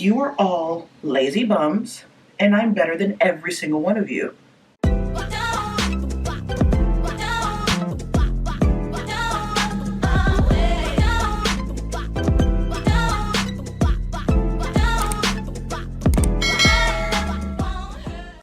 You are all lazy bums, and I'm better than every single one of you.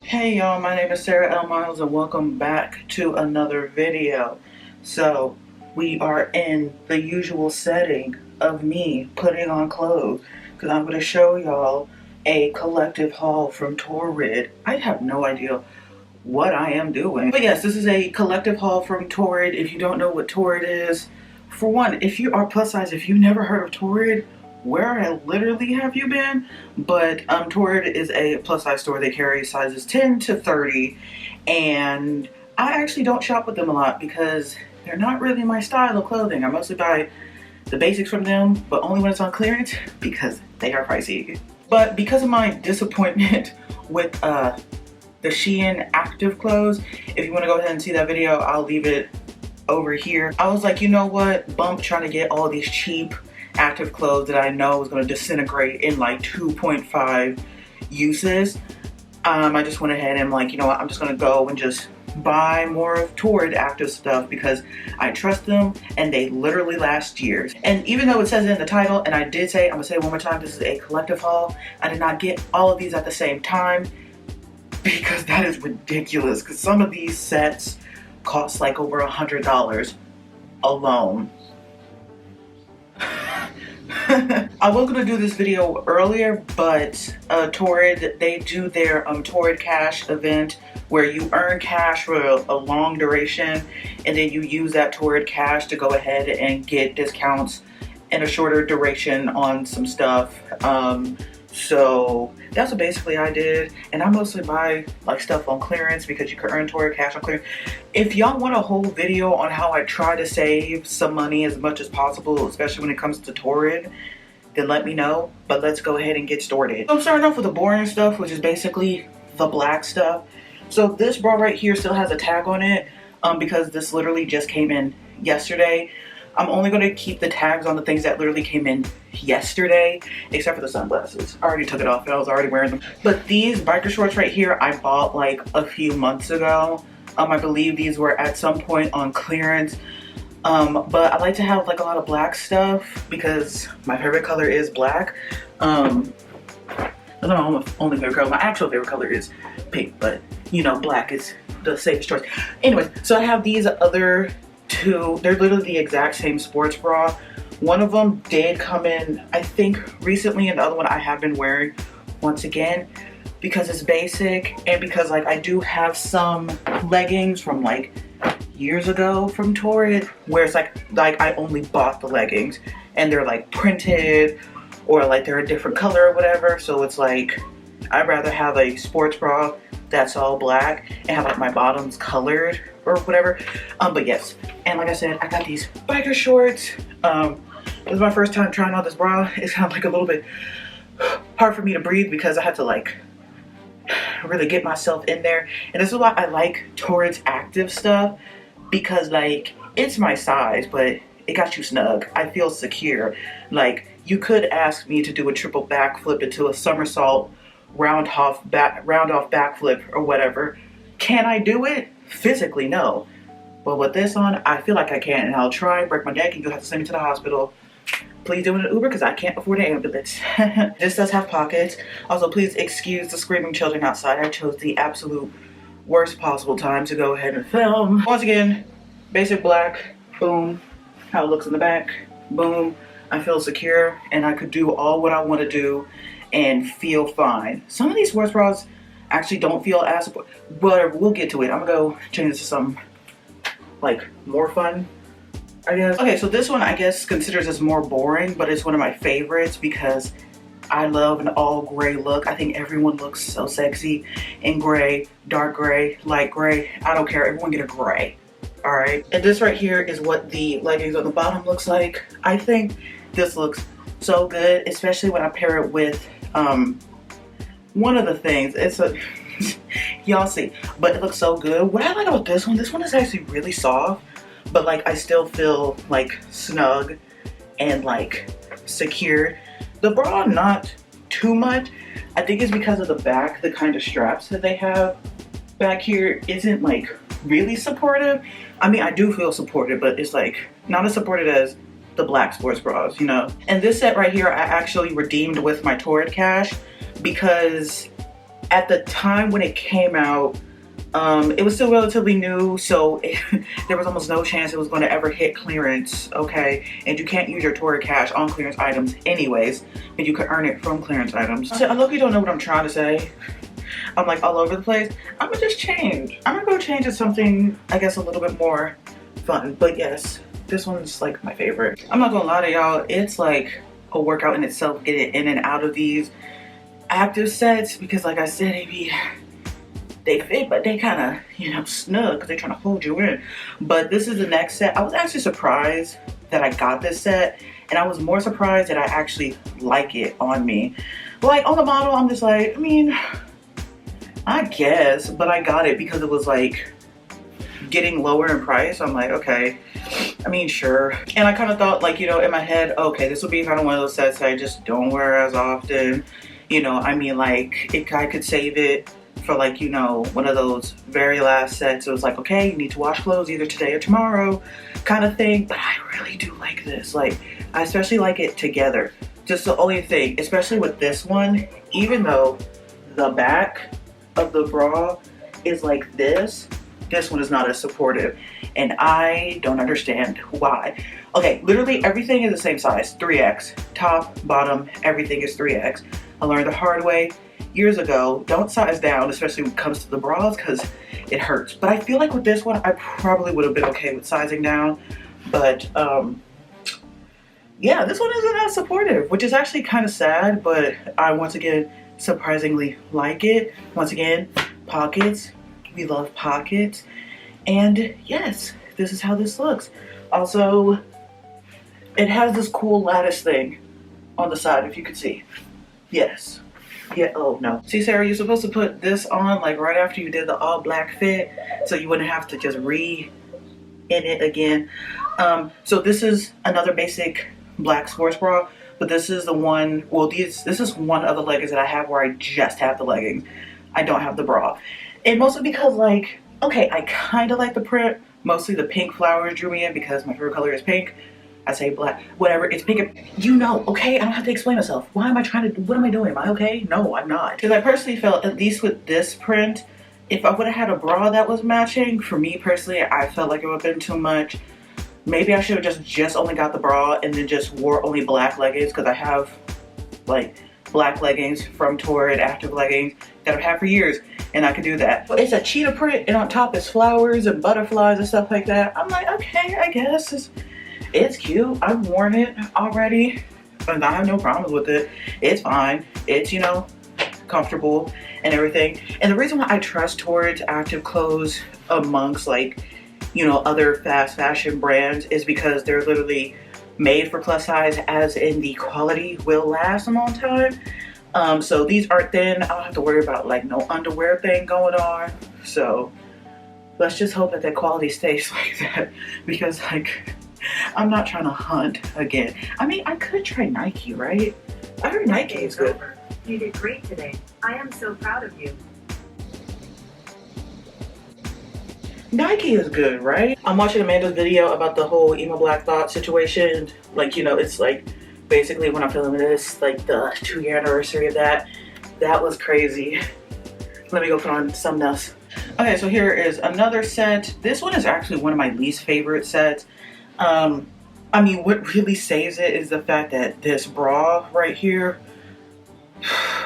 Hey y'all, my name is Sara L. Miles and welcome back to another video. So we are in the usual setting of me putting on clothes because I'm going to show y'all a collective haul from Torrid. I have no idea what I am doing. But yes, this is a collective haul from Torrid. If you don't know what Torrid is, for one, if you are plus size, if you've never heard of Torrid, where literally have you been? But Torrid is a plus size store. They carry sizes 10 to 30, and I actually don't shop with them a lot because they're not really my style of clothing. I mostly buy the basics from them, but only when it's on clearance because they are pricey. But because of my disappointment with the Shein active clothes, if you want to go ahead and see that video, I'll leave it over here. I was like, you know what? Bump trying to get all these cheap active clothes that I know is going to disintegrate in like 2.5 uses. I just went ahead and like, you know what, I'm just going to go and just buy more of Torrid active stuff because I trust them and they literally last years. And even though it says it in the title, and I did say, I'm going to say it one more time, this is a collective haul. I did not get all of these at the same time because that is ridiculous, because some of these sets cost like over $100 alone. I was going to do this video earlier, but Torrid, they do their Torrid Cash event where you earn cash for a long duration and then you use that Torrid Cash to go ahead and get discounts in a shorter duration on some stuff. So that's what basically I did, and I mostly buy like stuff on clearance because you can earn Torrid Cash on clearance. If y'all want a whole video on how I try to save some money as much as possible, especially when it comes to Torrid, then let me know. But let's go ahead and get started. So I'm starting off with the boring stuff, which is basically the black stuff. So this bra right here still has a tag on it because this literally just came in yesterday. I'm only going to keep the tags on the things that literally came in yesterday, except for the sunglasses. I already took it off and I was already wearing them. But these biker shorts right here, I bought like a few months ago. I believe these were at some point on clearance. But I like to have like a lot of black stuff because my favorite color is black. That's my only favorite color. My actual favorite color is pink, but you know, black is the safest choice. Anyways, so I have these other two. They're literally the exact same sports bra. One of them did come in, I think, recently, and the other one I have been wearing once again because it's basic and because like I do have some leggings from like years ago from Torrid where it's like I only bought the leggings and they're like printed or like they're a different color or whatever. So it's like I'd rather have a sports bra that's all black and have like my bottoms colored or whatever. But yes, and like I said, I got these biker shorts. This is my first time trying on this bra. It's kind of like a little bit hard for me to breathe because I had to like really get myself in there. And this is why I like Torrid's active stuff, because like it's my size, but it got you snug. I feel secure. Like you could ask me to do a triple backflip into a somersault, round off backflip or whatever. Can I do it? Physically, no. But with this on, I feel like I can, and I'll try, break my neck, and you'll have to send me to the hospital. Please do it in an Uber because I can't afford an ambulance. This does have pockets. Also, please excuse the screaming children outside. I chose the absolute worst possible time to go ahead and film. Once again, basic black, boom. How it looks in the back, boom. I feel secure, and I could do all what I want to do and feel fine. Some of these sports bras actually don't feel as, but we'll get to it. I'm gonna go change this to some like more fun, I guess. Okay, so this one I guess considers as more boring, but it's one of my favorites because I love an all gray look. I think everyone looks so sexy in gray, dark gray, light gray. I don't care, everyone get a gray. All right, and this right here is what the leggings on the bottom looks like. I think this looks so good, especially when I pair it with one of the things. It's a y'all see, but it looks so good. What I like about this one is actually really soft, but like I still feel like snug and like secure. The bra not too much. I think it's because of the back, the kind of straps that they have back here isn't like really supportive. I mean, I do feel supported, but it's like not as supported as the black sports bras, you know. And this set right here I actually redeemed with my Torrid cash, because at the time when it came out, it was still relatively new, so there was almost no chance it was going to ever hit clearance, okay? And you can't use your Torrid cash on clearance items anyways, and you can earn it from clearance items. So I low-key don't know what I'm trying to say. I'm like all over the place. I'm gonna just change. I'm gonna go change to something, I guess, a little bit more fun. But yes, this one's like my favorite. I'm not gonna lie to y'all, it's like a workout in itself getting in and out of these active sets, because like I said, they fit, but they kind of, you know, snug because they're trying to hold you in. But this is the next set. I was actually surprised that I got this set, and I was more surprised that I actually like it on me. Like on the model, I'm just like, I mean, I guess, but I got it because it was like getting lower in price. I'm like, okay, I mean, sure. And I kind of thought, like, you know, in my head, okay, this will be kind of one of those sets I just don't wear as often. You know, I mean, like, I could save it for, like, you know, one of those very last sets. It was like, okay, you need to wash clothes either today or tomorrow kind of thing. But I really do like this. Like, I especially like it together. Just the only thing, especially with this one, even though the back of the bra is like this one is not as supportive, and I don't understand why. Okay, literally everything is the same size, 3X, top, bottom, everything is 3X. I learned the hard way years ago, don't size down, especially when it comes to the bras, because it hurts. But I feel like with this one, I probably would have been okay with sizing down, but yeah, this one isn't as supportive, which is actually kind of sad, but I once again surprisingly like it. Once again, pockets, we love pockets. And yes, this is how this looks. Also, it has this cool lattice thing on the side, if you could see. Yes. Yeah, oh no. See, Sarah, you're supposed to put this on like right after you did the all black fit, so you wouldn't have to just in it again. So this is another basic black sports bra, but this is the one, well, this is one of the leggings that I have where I just have the leggings. I don't have the bra. And mostly because, like, okay, I kind of like the print. Mostly the pink flowers drew me in because my favorite color is pink. I say black, whatever, it's pink. You know, okay? I don't have to explain myself. Why am I trying to, what am I doing? Am I okay? No, I'm not. Because I personally felt, at least with this print, if I would have had a bra that was matching, for me personally, I felt like it would have been too much. Maybe I should have just only got the bra and then just wore only black leggings, because I have, like, black leggings from Torrid, active leggings, that I've had for years, and I could do that. But it's a cheetah print, and on top is flowers and butterflies and stuff like that. I'm like, okay, I guess it's cute. I've worn it already, and I have no problems with it. It's fine. It's, you know, comfortable and everything. And the reason why I trust Torrid's active clothes amongst, like, you know, other fast fashion brands is because they're literally made for plus size, as in the quality will last a long time. So these aren't thin. I don't have to worry about like no underwear thing going on. So let's just hope that that quality stays like that, because like I'm not trying to hunt again. I mean, I could try Nike, right? I heard Nike is good. You did great today. I am so proud of you. Nike is good, right? I'm watching Amanda's video about the whole emo black thought situation. Like, you know, it's like basically when I'm filming this, like the 2-year anniversary of that. That was crazy. Let me go put on something else. Okay, so here is another set. This one is actually one of my least favorite sets. I mean, what really saves it is the fact that this bra right here,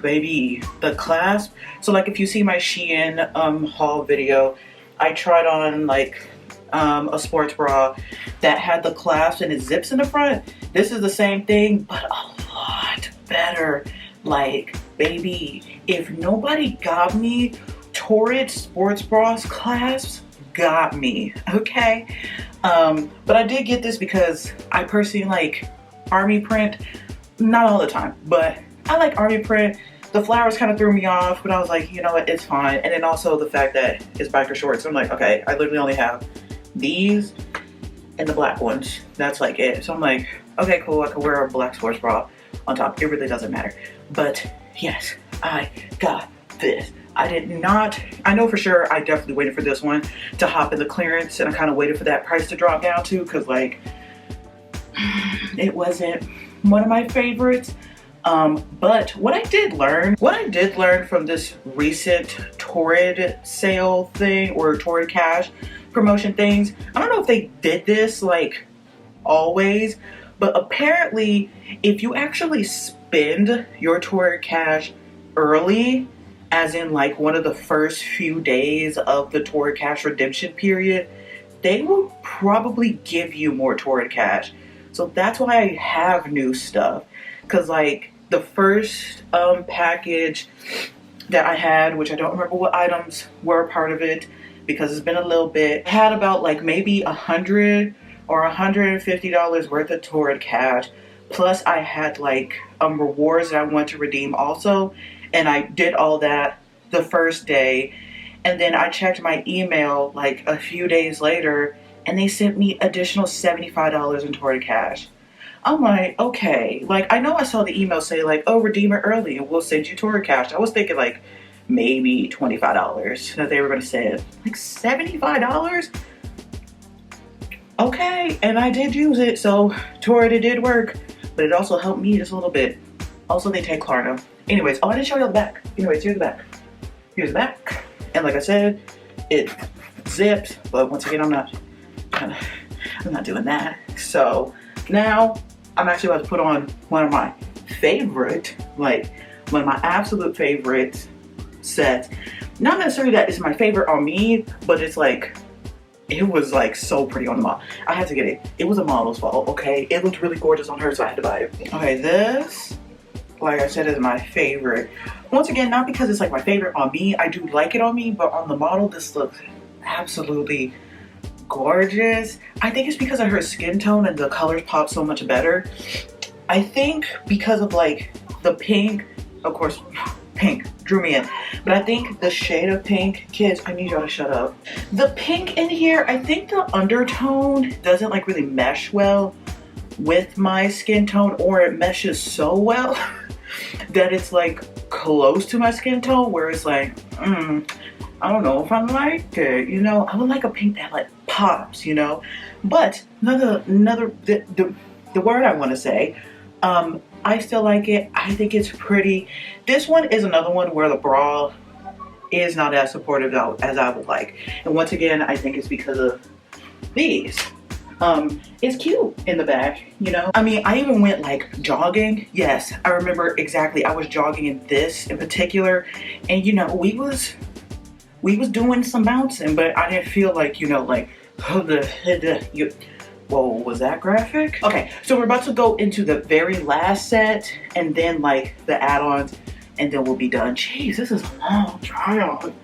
baby, the clasp. So like if you see my Shein haul video, I tried on like a sports bra that had the clasp and it zips in the front. This is the same thing, but a lot better. Like, baby, if nobody got me, Torrid sports bras clasps got me, okay? But I did get this because I personally like army print. Not all the time, but I like army print. The flowers kind of threw me off, but I was like, you know what, it's fine. And then also the fact that it's biker shorts. I'm like, okay, I literally only have these and the black ones. That's like it. So I'm like, okay, cool, I could wear a black sports bra on top. It really doesn't matter. But yes, I got this. I did not, I know for sure I definitely waited for this one to hop in the clearance, and I kind of waited for that price to drop down too, because like it wasn't one of my favorites. But what I did learn from this recent Torrid sale thing, or Torrid cash promotion things, I don't know if they did this like always, but apparently if you actually spend your Torrid cash early, as in like one of the first few days of the Torrid cash redemption period, they will probably give you more Torrid cash. So that's why I have new stuff, because like the first package that I had, which I don't remember what items were a part of it because it's been a little bit, had about like maybe $100 or $150 worth of Torrid cash, plus I had like rewards that I want to redeem also. And I did all that the first day, and then I checked my email like a few days later, and they sent me additional $75 in Torrid cash. I'm like, okay, like I know I saw the email say like, oh, redeem it early and we'll send you Torrid cash. I was thinking like maybe $25 that they were gonna send. Like $75? Okay, and I did use it, so Torrid, it did work, but it also helped me just a little bit. Also, they take Klarna. Anyways, oh, I didn't show you the back. Anyways, here's the back. Here's the back. And like I said, it zips, but once again, I'm not doing that. So now I'm actually about to put on one of my favorite, like one of my absolute favorite sets. Not necessarily that it's my favorite on me, but it's like, it was like so pretty on the model. I had to get it. It was a model's fault, okay? It looked really gorgeous on her, so I had to buy it. Okay, this, like I said, is my favorite. Once again, not because it's like my favorite on me. I do like it on me, but on the model, this looks absolutely gorgeous. I think it's because of her skin tone and the colors pop so much better. I think because of like the pink, of course, pink drew me in, but I think the shade of pink, kids, I need y'all to shut up. The pink in here, I think the undertone doesn't like really mesh well with my skin tone, or it meshes so well that it's like close to my skin tone, where it's like, I don't know if I like it, you know. I would like a pink that like pops, you know. But the word I want to say, I still like it. I think it's pretty. This one is another one where the bra is not as supportive as I would like. And once again, I think it's because of these. It's cute in the back, you know. I mean, I even went like jogging. Yes, I remember exactly. I was jogging in this in particular, and you know, we was doing some bouncing, but I didn't feel like, you know, like, whoa, was that graphic? Okay, so we're about to go into the very last set, and then like the add-ons, and then we'll be done. Jeez, this is a long try-on.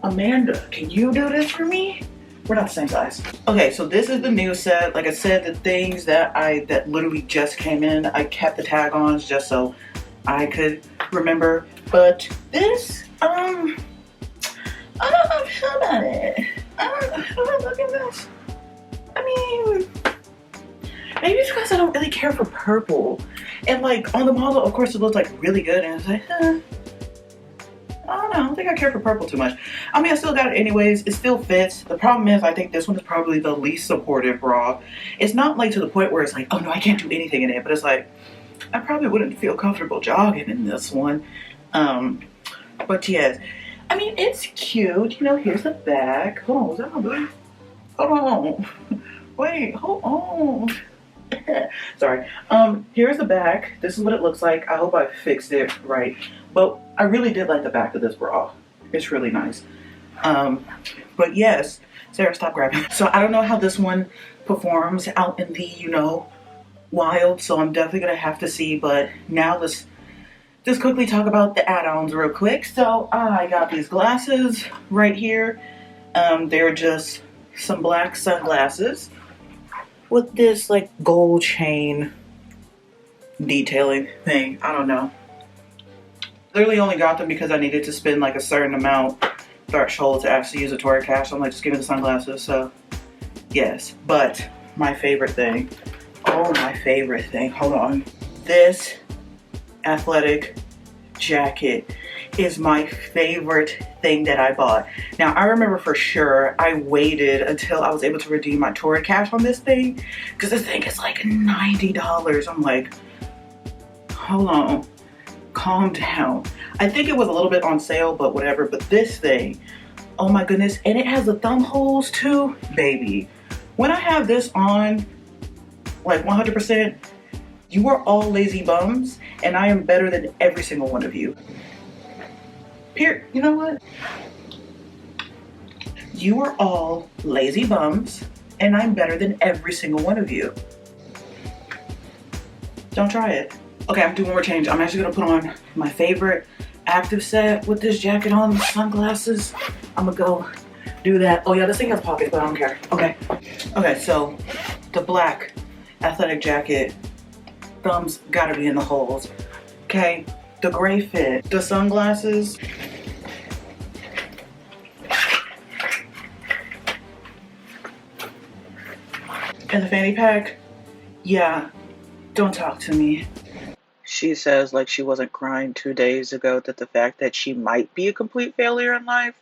Amanda, can you do this for me? We're not the same size. Okay, so this is the new set. Like I said, the things that literally just came in, I kept the tag-ons just so I could remember. But this, I don't know how I feel about it. I don't look at this. I mean, maybe it's because I don't really care for purple. And like on the model, of course, it looks like really good, and it's like, I don't know, I don't think I care for purple too much. I mean, I still got it anyways. It still fits. The problem is, I think this one is probably the least supportive bra. It's not like to the point where it's like, oh no, I can't do anything in it. But it's like, I probably wouldn't feel comfortable jogging in this one. But yes, I mean, it's cute. You know, here's the back. Hold on, was that my booty? Hold on. Wait, hold on. Sorry. Here's the back. This is what it looks like. I hope I fixed it right. But I really did like the back of this bra. It's really nice. But yes, Sarah, stop grabbing. So I don't know how this one performs out in the, you know, wild. So I'm definitely gonna have to see. But now let's just quickly talk about the add-ons real quick. So I got these glasses right here. They're just some black sunglasses with this like gold chain detailing thing. I don't know. Literally only got them because I needed to spend like a certain amount threshold to actually use a Torrid cash. So I'm like, just give me the sunglasses. So yes, but my favorite thing, oh, my favorite thing, hold on. This athletic jacket is my favorite thing that I bought. Now, I remember for sure I waited until I was able to redeem my Torrid cash on this thing, because this thing is like $90. I'm like, hold on, calm down. I think it was a little bit on sale, but whatever. But this thing, oh my goodness, and it has the thumb holes too, baby. When I have this on, like 100%, you are all lazy bums, and I am better than every single one of you. Here, you know what? You are all lazy bums, and I'm better than every single one of you. Don't try it. Okay, I'm doing one more change. I'm actually gonna put on my favorite active set with this jacket on, sunglasses. I'm gonna go do that. Oh yeah, this thing has pockets, but I don't care. Okay. Okay, so the black athletic jacket, thumbs gotta be in the holes. Okay, the gray fit, the sunglasses. And the fanny pack, yeah, don't talk to me. She says like she wasn't crying 2 days ago that the fact that she might be a complete failure in life.